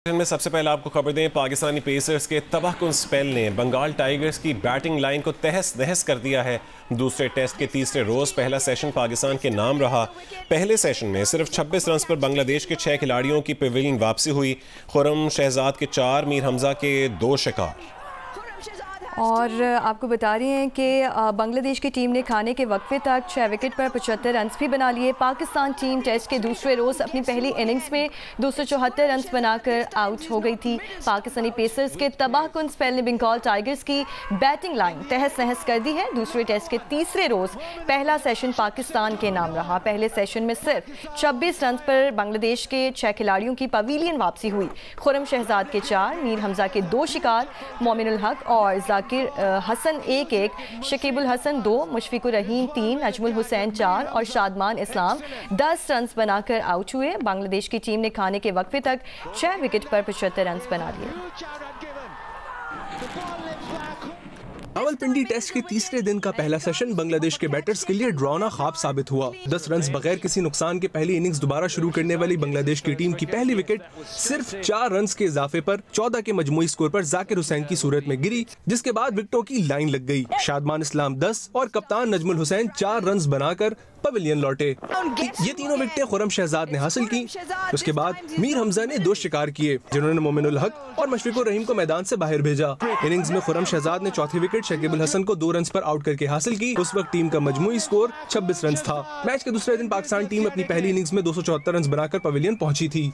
में सबसे पहले आपको खबर दें, पाकिस्तानी पेसर्स के तबाहकुन स्पेल ने बंगाल टाइगर्स की बैटिंग लाइन को तहस नहस कर दिया है। दूसरे टेस्ट के तीसरे रोज पहला सेशन पाकिस्तान के नाम रहा। पहले सेशन में सिर्फ 26 रन पर बांग्लादेश के 6 खिलाड़ियों की पवेलियन वापसी हुई। खुर्रम शहजाद के 4, मीर हमजा के 2 शिकार। और आपको बता रही हैं कि बांग्लादेश की टीम ने खाने के वक्फे तक 6 विकेट पर 75 रन भी बना लिए। पाकिस्तान टीम टेस्ट के दूसरे रोज़ अपनी पहली इनिंग्स में 274 रन बनाकर आउट हो गई थी। पाकिस्तानी पेसर्स के तबाहकुन स्पेल ने बंगाल टाइगर्स की बैटिंग लाइन तहस नहस कर दी है। दूसरे टेस्ट के तीसरे रोज़ पहला सेशन पाकिस्तान के नाम रहा। पहले सेशन में सिर्फ 26 रन पर बांग्लादेश के 6 खिलाड़ियों की पवेलियन वापसी हुई। खुर्रम शहजाद के 4, मीर हमजा के 2 शिकार, मोमिनुल हक और जाकिर हसन 1-1, शकीबुल हसन 2, मुशफिकुर रहीम 3, नजमुल हुसैन 4 और शादमान इस्लाम 10 रन बनाकर आउट हुए। बांग्लादेश की टीम ने खाने के वक्फे तक 6 विकेट पर 75 रन बना लिए। रावलपिंडी टेस्ट के तीसरे दिन का पहला सेशन बांग्लादेश के बैटर्स के लिए ड्रॉना ख्वाब साबित हुआ। 10 रन बगैर किसी नुकसान के पहली इनिंग्स दोबारा शुरू करने वाली बांग्लादेश की टीम की पहली विकेट सिर्फ 4 रन के इजाफे पर 14 के मजमूई स्कोर पर जाकिर हुसैन की सूरत में गिरी, जिसके बाद विकेटों की लाइन लग गई। शादमान इस्लाम 10 और कप्तान नजमुल हुसैन 4 रन बनाकर पवेलियन लौटे। ये तीनों विकेटें खुर्रम शहजाद ने हासिल की। उसके बाद मीर हमजा ने 2 शिकार किए, जिन्होंने मोमिनुल हक और मुशफिकुर रहीम को मैदान से बाहर भेजा। इनिंग्स में खुर्रम शहजाद ने चौथी विकेट शकीबुल हसन को 2 रन पर आउट करके हासिल की। उस वक्त टीम का मजमूई स्कोर 26 रन था। मैच के दूसरे दिन पाकिस्तान टीम अपनी पहली इनिंग्स में 274 रन बनाकर पवेलियन पहुंची थी।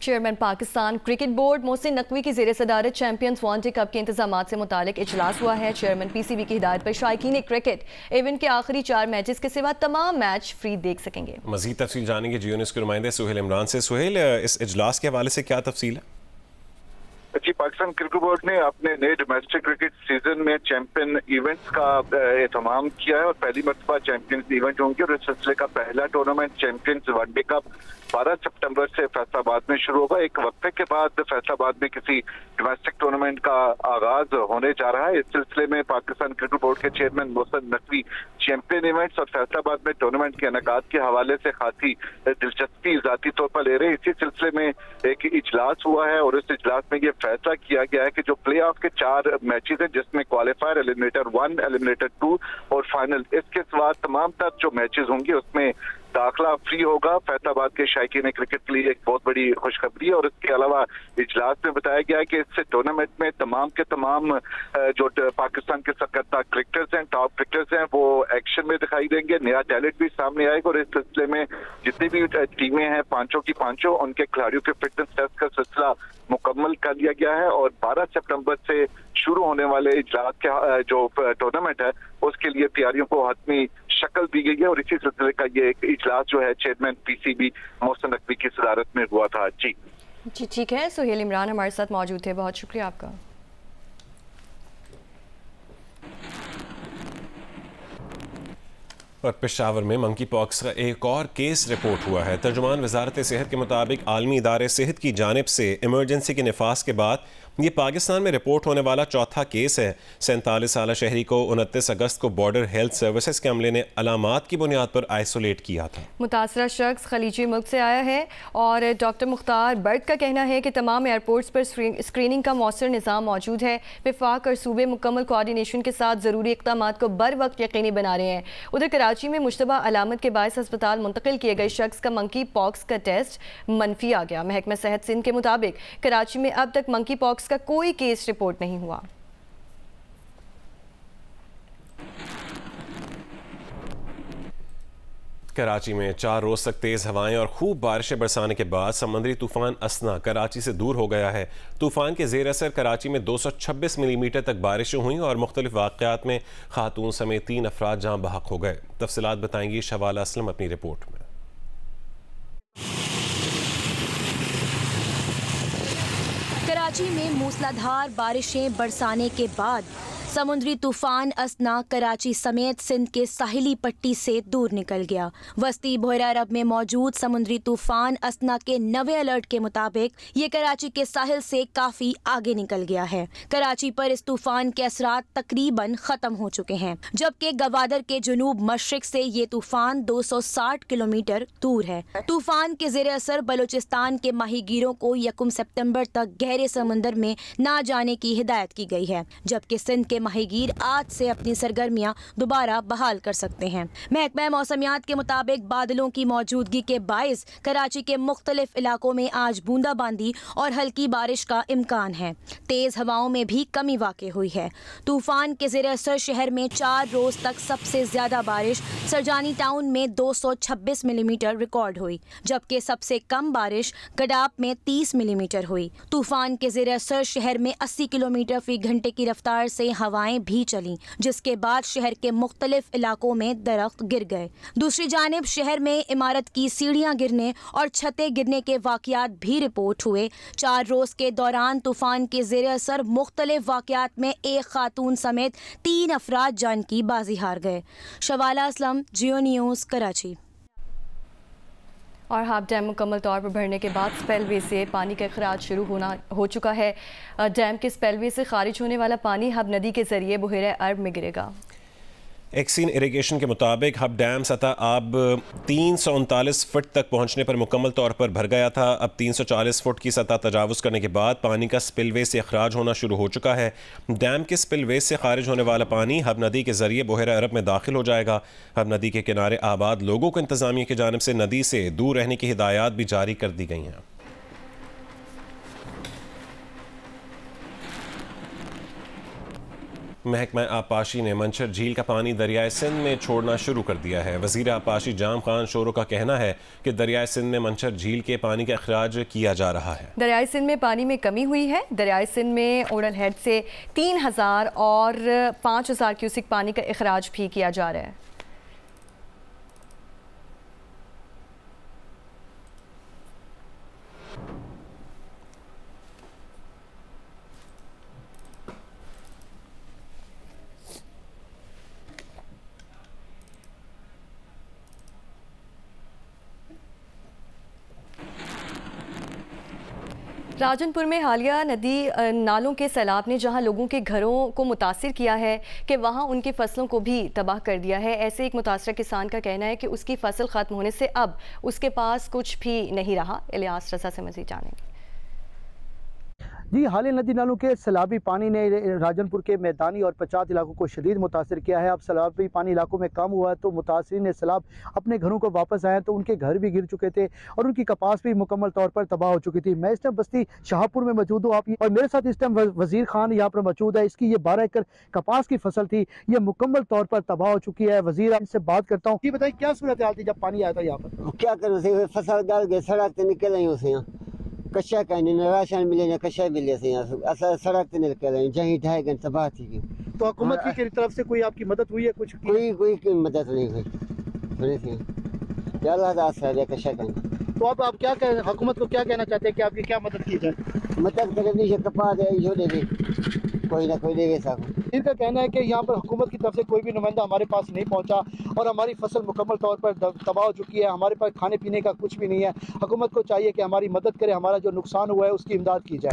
Chairman Pakistan cricket board Mohsin Naqvi की ज़ेर सदारत चैंपियंस वनडे कप के इंतजाम से मुतालिक इजलास हुआ है। चेयरमैन PCB की हिदायत पर शायकीन क्रिकेट इवेंट के आखिरी 4 मैचेस के सिवा तमाम मैच फ्री देख सकेंगे। मजीद तफसील जानेंगे जियो न्यूज़ के नुमाइंदे सुहेल इमरान से। सुहेल, इस इजलास के हवाले से क्या तफसील है? जी, पाकिस्तान क्रिकेट बोर्ड ने अपने नए डोमेस्टिक क्रिकेट सीजन में चैंपियन इवेंट्स का एहतमाम किया है और पहली मरतबा चैंपियंस इवेंट होंगे और इस सिलसिले का पहला टूर्नामेंट चैंपियंस वनडे कप 12 सितंबर से फैसलाबाद में शुरू होगा। एक वक्फे के बाद फैसलाबाद में किसी डोमेस्टिक टूर्नामेंट का आगाज होने जा रहा है। इस सिलसिले में पाकिस्तान क्रिकेट बोर्ड के chairman Mohsin Naqvi champion events और फैसलाबाद में टूर्नामेंट के इनेकाद के हवाले से खासी दिलचस्पी जाती तौर पर ले रहे हैं। इसी सिलसिले में एक इजलास हुआ है और इस इजलास में ये फैसला किया गया है कि जो प्ले ऑफ के 4 मैचेस हैं, जिसमें क्वालिफायर, एलिमिनेटर 1, एलिमिनेटर 2 और फाइनल, इसके बाद तमाम तर जो मैचेस होंगे उसमें दाखिला फ्री होगा। फैसलाबाद के शायकीन क्रिकेट के लिए एक बहुत बड़ी खुशखबरी है। और इसके अलावा इजलास में बताया गया है कि इससे टूर्नामेंट में तमाम के तमाम जो पाकिस्तान के सरकर्ता क्रिकेटर्स हैं, टॉप क्रिकेटर्स हैं, वो एक्शन में दिखाई देंगे। नया टैलेंट भी सामने आएगा और इस सिलसिले में जितनी भी टीमें हैं, पांचों की पांचों, उनके खिलाड़ियों के फिटनेस टेस्ट का सिलसिला मुकम्मल कर लिया गया है और 12 सितंबर से शुरू होने वाले इजलास के जो टूर्नामेंट है उसके लिए तैयारियों को हतमी शक्ल दी गई है। और इसी सिलसिले का ये एक इजलास जो है चेयरमैन PCB मोहसिन नकवी की सदारत में हुआ था। जी ठीक है, सुहेल इमरान हमारे साथ मौजूद थे, बहुत शुक्रिया आपका। और पेशावर में मंकी पॉक्स का एक और केस रिपोर्ट हुआ है। तर्जुमान वजारत सेहत के मुताबिक आलमी इदारे सेहत की जानिब से इमरजेंसी के निफास के बाद ये पाकिस्तान में रिपोर्ट होने वाला चौथा केस है। 47 साल शहरी को 29 अगस्त को बॉर्डर हेल्थ सर्विसेज के अमले ने अलामात की बुनियाद पर आइसोलेट किया था। मुतासरा शख्स खलीजी मुल्क से आया है और डॉक्टर मुख्तार बर्ड का कहना है कि तमाम एयरपोर्ट्स पर स्क्रीनिंग का मौसर निज़ाम मौजूद है। वफाक और सूबे मुकम्मल कोऑर्डिनेशन के साथ ज़रूरी इक़दाम को बर वक्त यकीनी बना रहे हैं। उधर कराची में मुश्तबा अलामत के बायस अस्पताल मुंतकिल किए गए शख्स का मंकी पॉक्स का टेस्ट मनफी आ गया। महकमा सेहत सिंध के मुताबिक कराची में अब तक मंकी पॉक्स का कोई केस रिपोर्ट नहीं हुआ। कराची में 4 रोज तक तेज हवाएं और खूब बारिशें बरसाने के बाद समुद्री तूफान असना कराची से दूर हो गया है। तूफान के जेर असर कराची में 226 मिलीमीटर तक बारिशें हुई और मुख्तलिफ वाक़यात में खातून समेत 3 अफराद जाँ बहक हो गए। तफसीलात बताएंगी शवाला असलम अपनी रिपोर्ट में। कराची में मूसलाधार बारिशें बरसाने के बाद समुद्री तूफान असना कराची समेत सिंध के साहिली पट्टी से दूर निकल गया। वस्ती बहरा अरब में मौजूद समुद्री तूफान असना के नवे अलर्ट के मुताबिक ये कराची के साहिल से काफी आगे निकल गया है। कराची पर इस तूफान के असरात तकरीबन खत्म हो चुके हैं, जबकि गवादर के जुनूब मशरिक से ये तूफान 260 किलोमीटर दूर है। तूफान के ज़ेरे असर बलूचिस्तान के माहीगीरों को 1 सितंबर तक गहरे समंदर में ना जाने की हिदायत की गई है, जबकि सिंध के माहीगीर आज से अपनी सरगर्मियां दोबारा बहाल कर सकते हैं। महकमा मौसमियात के मुताबिक बादलों की मौजूदगी के बाइस कराची के मुख्तलिफ इलाकों में आज बूंदाबांदी और हल्की बारिश का इम्कान है। तेज हवाओं में भी कमी वाक़ई हुई है। तूफान के ज़ेरे असर शहर में 4 रोज तक सबसे ज्यादा बारिश सरजानी टाउन में 226 मिलीमीटर रिकॉर्ड हुई, जबकि सबसे कम बारिश गडाप में 30 मिलीमीटर हुई। तूफान के ज़ेरे असर शहर में 80 किलोमीटर फी घंटे की रफ्तार से हवाएं भी चली, जिसके बाद शहर के मुख्तलिफ इलाकों में दरख्त गिर गए। दूसरी जानिब शहर में इमारत की सीढ़ियां गिरने और छतें गिरने के वाक़यात भी रिपोर्ट हुए। 4 रोज के दौरान तूफान के ज़ेरे असर मुख्तलिफ वाक़यात में एक खातून समेत 3 अफराद जान की बाजी हार गए। शवाला असलम, जियो न्यूज़, कराची। और हाफ डैम मुकम्मल तौर पर भरने के बाद स्पेलवे से पानी का अखराज शुरू हो चुका है। डैम के स्पेलवे से खारिज होने वाला पानी हब नदी के जरिए बहरा अरब में गिरेगा। एक्सिन इरिगेशन के मुताबिक हब डैम सतह अब 339 फुट तक पहुंचने पर मुकम्मल तौर पर भर गया था। अब 340 फुट की सतह तजावुज़ करने के बाद पानी का स्पिलवे से अखराज होना शुरू हो चुका है। डैम के स्पिलवे से खारिज होने वाला पानी हब नदी के ज़रिए बहरा अरब में दाखिल हो जाएगा। हब नदी के किनारे आबाद लोगों को इंतज़ामिया की जानिब से नदी से दूर रहने की हिदायत भी जारी कर दी गई हैं। महकमा आबपाशी ने मंशर झील का पानी दरियाए सिंध में छोड़ना शुरू कर दिया है। वज़ीर आबपाशी जाम खान शोरो का कहना है कि दरियाए सिंध में मंशर झील के पानी का अखराज किया जा रहा है। दरियाए सिंध में पानी में कमी हुई है। दरियाए सिंध में ओडल हेड से 3000 और 5000 क्यूसिक पानी का अखराज भी किया जा रहा है। राजनपुर में हालिया नदी नालों के सैलाब ने जहां लोगों के घरों को मुतासिर किया है कि वहां उनकी फसलों को भी तबाह कर दिया है। ऐसे एक मुतासरा किसान का कहना है कि उसकी फसल ख़त्म होने से अब उसके पास कुछ भी नहीं रहा। इलियास रजा से मज़ीद जानेंगे। जी, हालिया नदी नालों के सैलाबी पानी ने राजनपुर के मैदानी और पचात इलाकों को शदीद मुतासर किया है। अब सैलाबी पानी इलाकों में कम हुआ है तो मुतासरीन सैलाब अपने घरों को वापस आए तो उनके घर भी गिर चुके थे और उनकी कपास भी मुकम्मल तौर पर तबाह हो चुकी थी। मैं इस टाइम बस्ती शाहपुर में मौजूद हूँ आप, और मेरे साथ इस टाइम वजीर खान यहाँ पर मौजूद है। इसकी ये 12 एकड़ कपास की फसल थी, ये मुकम्मल तौर पर तबाह हो चुकी है। वजीर इनसे बात करता हूँ। ये बताइए क्या सूरत हाल थी जब पानी आया था यहाँ पर? क्या करें, फसल डाल गए, सड़क से निकल आई उसे कच्चा कहने न राशन मिले न कच्चा मिले से यहाँ असल सड़क से निकल आई जहीं ढाई घंटे तबाह थी। तो हुकूमत की तरफ से कोई आपकी मदद हुई है? कुछ कोई मदद नहीं हुई। कच्चा कहने तो अब आप क्या कह हुकूमत को क्या कहना चाहते हैं कि आपकी क्या मदद की जाए? मदद करे कपास जो दे कोई ना कोई देगा साहब। इनका कहना है कि यहाँ पर हुकूमत की तरफ से कोई भी नुमाइंदा हमारे पास नहीं पहुँचा और हमारी फसल मुकम्मल तौर पर तबाह हो चुकी है। हमारे पास खाने पीने का कुछ भी नहीं है। हुकूमत को चाहिए कि हमारी मदद करे, हमारा जो नुकसान हुआ है उसकी इमदाद की जाए।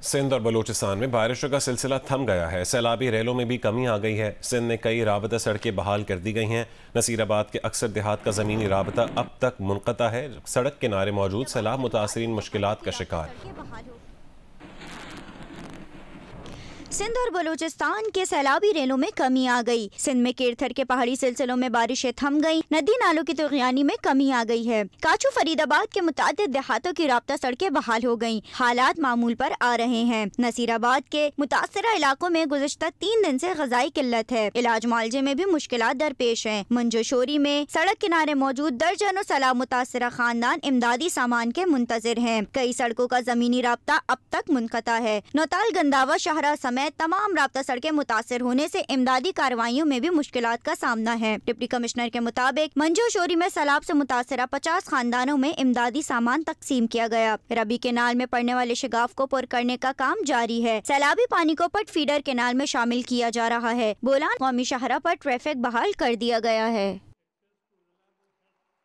सिंध और बलूचिस्तान में बारिशों का सिलसिला थम गया है। सैलाबी रेलों में भी कमी आ गई है। सिंध में कई राबता सड़कें बहाल कर दी गई हैं। नसीराबाद के अक्सर देहात का ज़मीनी राबता अब तक मुनक़ता है। सड़क किनारे मौजूद सैलाब मुतासरीन मुश्किलात का शिकार। सिंध और बलूचिस्तान के सैलाबी रेलों में कमी आ गई। सिंध में केरथर के पहाड़ी सिलसिलों में बारिशें थम गई। नदी नालों की तुग़यानी में कमी आ गई है। काचू फरीदाबाद के मुतादिद देहातों की राब्ता सड़कें बहाल हो गयी। हालात मामूल पर आ रहे हैं। नसीराबाद के मुतासरा इलाकों में गुज़िश्ता 3 दिन से ग़िज़ाई किल्लत है। इलाज मुआलजे में भी मुश्किलात दरपेश है। मंजोशोरी में सड़क किनारे मौजूद दर्जनों सैलाब मुतासरा खानदान इमदादी सामान के मुंतज़िर है। कई सड़कों का ज़मीनी राब्ता अब तक मुनक़ता है। नौताल गंदावा शाहरा समेत समेत तमाम राब्ता सड़कें मुतासर होने से इमदादी कार्रवाइयों में भी मुश्किलात का सामना है। डिप्टी कमिश्नर के मुताबिक मंजू शोरी में सैलाब से मुतासरा 50 खानदानों में इमदादी सामान तकसीम किया गया। रबी केनाल में पड़ने वाले शिगाफ को पुर करने का काम जारी है। सैलाबी पानी को पट फीडर केनाल में शामिल किया जा रहा है। बोलान कौमी शाहरा पर ट्रैफिक बहाल कर दिया गया है।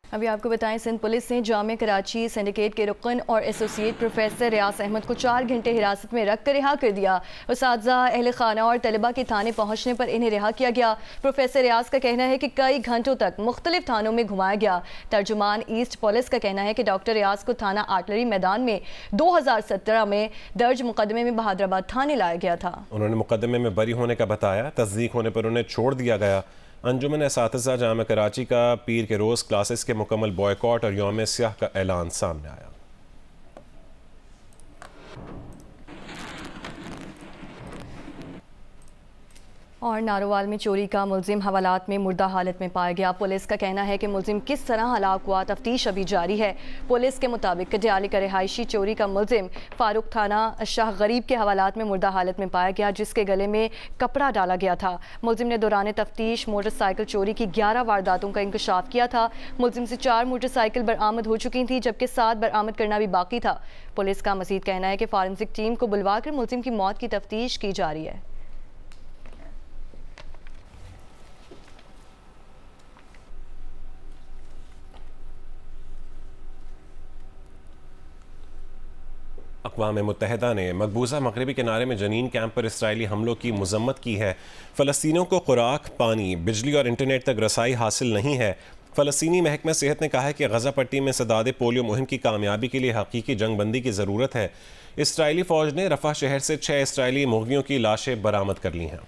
अभी आपको बताएं, सिंध पुलिस ने जामिया कराची सिंडिकेट के रुकन और एसोसिएट प्रोफेसर रियाज अहमद को 4 घंटे हिरासत में रख कर रिहा कर दिया। उस्ताज़ा, अहले खाना और तलबा के थाने पहुंचने पर इन्हें रिहा किया गया। प्रोफेसर रियाज का कहना है कि कई घंटों तक मुख्तलिफ थानों में घुमाया गया। तर्जुमान ईस्ट पुलिस का कहना है कि डॉक्टर रियाज को थाना आर्टलरी मैदान में 2017 में दर्ज मुकदमे में बहादुराबाद थाने लाया गया था। उन्होंने मुकदमे में बरी होने का बताया। तस्दीक होने पर उन्हें छोड़ दिया गया। अंजुमन एसातिज़ा जामिया कराची का पीर के रोज़ क्लासेस के मुकम्मल बॉयकॉट और यौम स्याह का ऐलान सामने आया। और नारोवाल में चोरी का मुलजिम हवालात में मुर्दा हालत में पाया गया। पुलिस का कहना है कि मुलजिम किस तरह हलाक हुआ, तफ्तीश अभी जारी है। पुलिस के मुताबिक कटियाली का रिहायशी चोरी का मुलजिम फारूक थाना शाह गरीब के हवालात में मुर्दा हालत में पाया गया, जिसके गले में कपड़ा डाला गया था। मुलजिम ने दौरान तफ्तीश मोटरसाइकिल चोरी की 11 वारदातों का इंकशाफ किया था। मुलजिम से 4 मोटरसाइकिल बरामद हो चुकी थी, जबकि 7 बरामद करना भी बाकी था। पुलिस का मजीद कहना है कि फॉरेंसिक टीम को बुलवाकर मुलजिम की मौत की तफ्तीश की जा रही है। अक़वाम मुत्तहिदा ने मकबूजा मगरबी किनारे में जनीन कैंप पर इसराइली हमलों की मज़म्मत की है। फ़लस्तीनियों को खुराक, पानी, बिजली और इंटरनेट तक रसाई हासिल नहीं है। फ़लस्तीनी महकमा सेहत ने कहा है कि गज़ा पट्टी में सदादे पोलियो मुहिम की कामयाबी के लिए हकीकी जंगबंदी की ज़रूरत है। इसराइली फ़ौज ने रफ़ा शहर से 6 इसराइली मुर्गियों की लाशें बरामद कर ली हैं।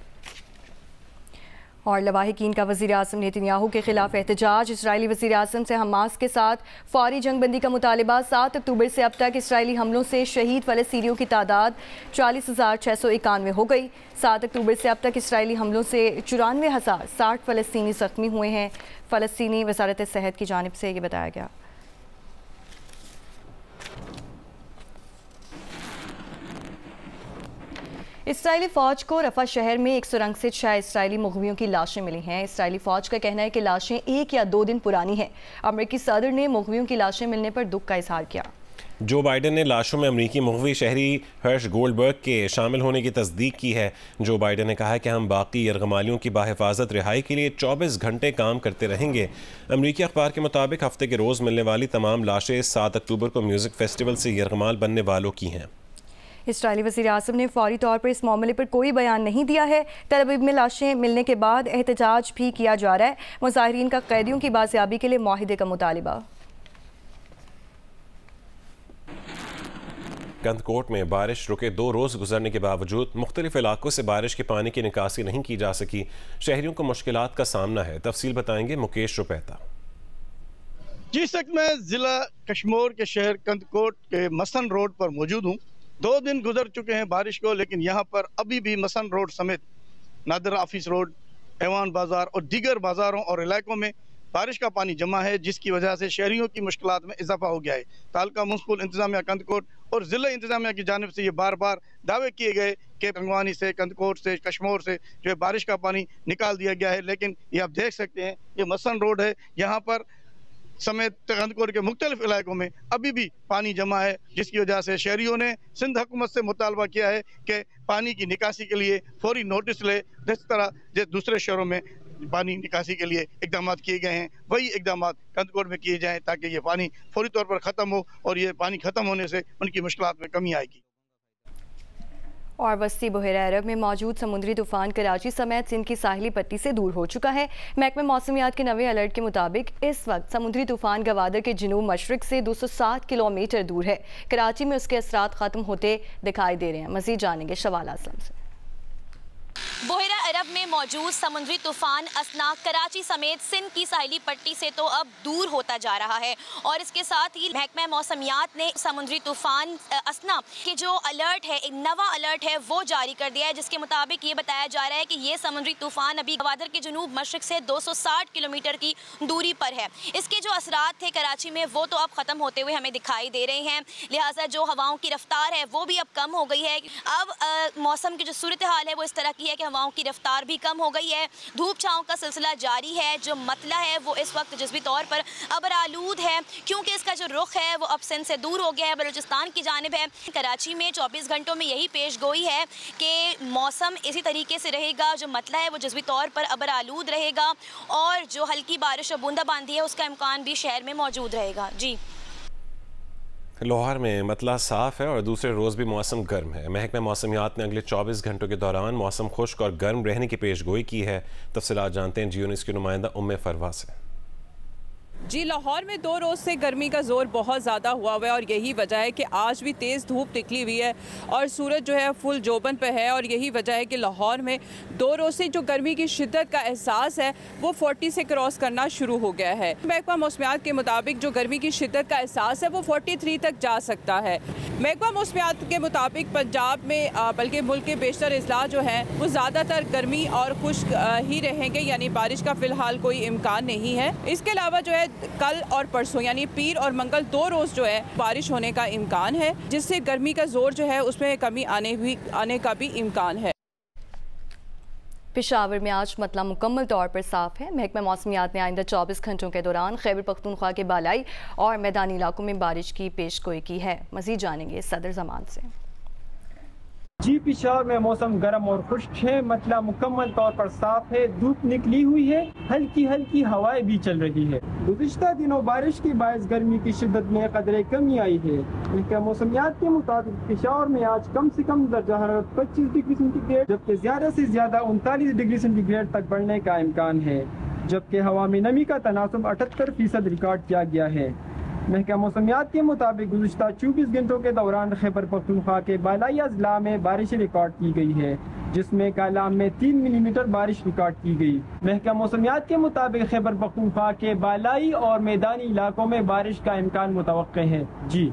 और लवाहिकीन का वज़ीर आज़म नेतन्याहू के खिलाफ एहतजाज। इसराइली वज़ीर आज़म से हमास के साथ फौरी जंगबंदी का मुतालबा। 7 अक्टूबर से अब तक इसराइली हमलों से शहीद फ़लस्तीनियों की तादाद 40,691 हो गई। 7 अक्टूबर से अब तक इसराइली हमलों से 94,060 फ़लस्तीनी ज़ख्मी हुए हैं। फ़लस्तीनी वज़ारत सेहत की जानिब से ये बताया गया। इसराइली फ़ौज को रफ़ा शहर में एक सुरंग से 6 इसराइली मुग़वियों की लाशें मिली हैं। इसराइली फ़ौज का कहना है कि लाशें 1 या 2 दिन पुरानी हैं। अमेरिकी सदर ने मुग़वियों की लाशें मिलने पर दुख का इजहार किया। जो बाइडन ने लाशों में अमेरिकी मुग़वी शहरी हर्ष गोल्डबर्ग के शामिल होने की तस्दीक की है। जो बाइडन ने कहा है कि हम बाकी यरगमालियों की बाहिफाजत रिहाई के लिए 24 घंटे काम करते रहेंगे। अमेरिकी अखबार के मुताबिक हफ्ते के रोज़ मिलने वाली तमाम लाशें 7 अक्टूबर को म्यूज़िक फेस्टिवल से यरगमाल बनने वालों की हैं। इसराइली वज़ीर आज़म ने फौरी तौर पर इस मामले पर कोई बयान नहीं दिया है। तल अवीव में लाशें मिलने के बाद एहतजाज भी किया जा रहा है। मुज़ाहिरीन का कैदियों की बाज़ियाबी के लिए मुआहिदे का मुतालिबा। गंदकोट में बारिश रुके 2 रोज़ गुजरने के बावजूद मुख्तलिफ इलाकों से बारिश के पानी की निकासी नहीं की जा सकी। शहरियों को मुश्किलात का सामना है। तफसील बताएंगे मुकेश रुपैता। जिस वक्त मैं ज़िला कश्मीर के शहर कंदकोट के मसन रोड पर मौजूद हूँ। 2 दिन गुजर चुके हैं बारिश को, लेकिन यहाँ पर अभी भी मसन रोड समेत नादर ऑफिस रोड, ऐवान बाजार और दीगर बाजारों और इलाकों में बारिश का पानी जमा है, जिसकी वजह से शहरियों की मुश्किलात में इजाफा हो गया है। तालका म्युनिसिपल इंतजामिया कंदकोट और ज़िला इंतजामिया की जानिब से ये बार बार दावे किए गए कि रंगवानी से, कंदकोट से, कश्मीर से जो है बारिश का पानी निकाल दिया गया है, लेकिन ये आप देख सकते हैं ये मसन रोड है, यहाँ पर समेत कंदकोट के मुख्तलिफ इलाकों में अभी भी पानी जमा है, जिसकी वजह से शहरियों ने सिंध हुकूमत से मुतालबा किया है कि पानी की निकासी के लिए फौरी नोटिस ले। जिस तरह दूसरे शहरों में पानी निकासी के लिए इकदाम किए गए हैं, वही इकदाम कंदकोट में किए जाएँ ताकि ये पानी फौरी तौर पर ख़त्म हो, और ये पानी ख़त्म होने से उनकी मुश्किलात में कमी आएगी। और वस्ती बहरा अरब में मौजूद समुद्री तूफान कराची समेत सिंध की साहिली पट्टी से दूर हो चुका है। महकमे मौसमियात के नवे अलर्ट के मुताबिक इस वक्त समुद्री तूफान गवादर के जनूब मशरिक से 207 किलोमीटर दूर है। कराची में उसके असरात ख़त्म होते दिखाई दे रहे हैं। मज़ीद जानेंगे शवाल आसलम से। बोहिरा अरब में मौजूद समुद्री तूफान असना कराची समेत सिंध की साहिली पट्टी से तो अब दूर होता जा रहा है और इसके साथ ही महकमा मौसमियात ने समुद्री तूफान असना के जो अलर्ट है, एक नवा अलर्ट है, वो जारी कर दिया है, जिसके मुताबिक ये बताया जा रहा है कि ये समुद्री तूफान अभी गवादर के जनूब मशरक से 260 किलोमीटर की दूरी पर है। इसके जो असरात थे कराची में वो तो अब ख़त्म होते हुए हमें दिखाई दे रहे हैं, लिहाजा जो हवाओं की रफ्तार है वो भी अब कम हो गई है। अब मौसम की जो सूरत हाल है वो इस तरह की है कि हवाओं की रफ्तार भी कम हो गई है, धूप छाँव का सिलसिला जारी है। जो मतला है वो इस वक्त जिसभी तौर पर अबर आलूद है, क्योंकि इसका जो रुख है वो अब सिंध से दूर हो गया है, बलूचिस्तान की जानिब है। कराची में 24 घंटों में यही पेश गोई है कि मौसम इसी तरीके से रहेगा, जो मतला है वो जिसभी तौर पर अबर आलूद रहेगा और जो हल्की बारिश और बूंदाबांदी है उसका इम्कान भी शहर में मौजूद रहेगा। जी, लाहौर में मतला साफ है और दूसरे रोज़ भी मौसम गर्म है। महकमा मौसमियात ने अगले 24 घंटों के दौरान मौसम खुश्क और गर्म रहने की पेशगोई की है। तफसीलात जानते हैं जियो न्यूज़ की नुमाइंदा उम्मे फरवा से। जी, लाहौर में 2 रोज़ से गर्मी का जोर बहुत ज़्यादा हुआ हुआ है और यही वजह है कि आज भी तेज़ धूप निकली हुई है और सूरज जो है फुल जोबन पे है और यही वजह है कि लाहौर में 2 रोज़ से जो गर्मी की शिद्दत का एहसास है वो 40 से क्रॉस करना शुरू हो गया है। महकमा मौसमियात के मुताबिक जो गर्मी की शिद्दत का एहसास है वो 43 तक जा सकता है। महकमा मौसमियात के मुताबिक पंजाब में बल्कि मुल्क के बेशतर अजला जो हैं वो ज़्यादातर गर्मी और खुश्क ही रहेंगे, यानी बारिश का फ़िलहाल कोई इम्कान नहीं है। इसके अलावा जो है कल और परसों यानी पीर और मंगल 2 रोज़ जो है बारिश होने का इम्कान है, जिससे गर्मी का जोर जो है उसमें कमी आने का भी इम्कान है। पेशावर में आज मतला मुकम्मल तौर पर साफ है। महकमा मौसमियात ने आइंदा 24 घंटों के दौरान खैबर पख्तूनख्वा के बालाई और मैदानी इलाकों में बारिश की पेशगोई की है। मज़ीद जानेंगे सदर जमान से। जी, पेशावर में मौसम गर्म और खुश्क है, मतला मुकम्मल तौर पर साफ है, धूप निकली हुई है, हल्की हल्की हवाएं भी चल रही है। गुज़िश्ता दिनों बारिश के बायस गर्मी की शिद्दत में कदरे कमी आई है। महकमा मौसमियात के मुताबिक पेशावर में आज कम से कम दर्जा हरारत 25 डिग्री सेंटीग्रेड जबकि ज्यादा से ज्यादा 39 डिग्री सेंटीग्रेड तक बढ़ने का इम्कान है, जबकि हवा में नमी का तनासुब 78% रिकॉर्ड किया गया है। महकमा मौसमियात के मुताबिक गुज़िश्ता 24 घंटों के दौरान खैबर पख्तूनख्वा के बालाई अजला में बारिश रिकॉर्ड की गई है, जिसमें कालाम में 3 मिलीमीटर बारिश रिकॉर्ड की गई। महकमा मौसमियात के मुताबिक खैबर पख्तूनख्वा के बालाई और मैदानी इलाकों में बारिश का इम्कान मुतवक्के है। जी।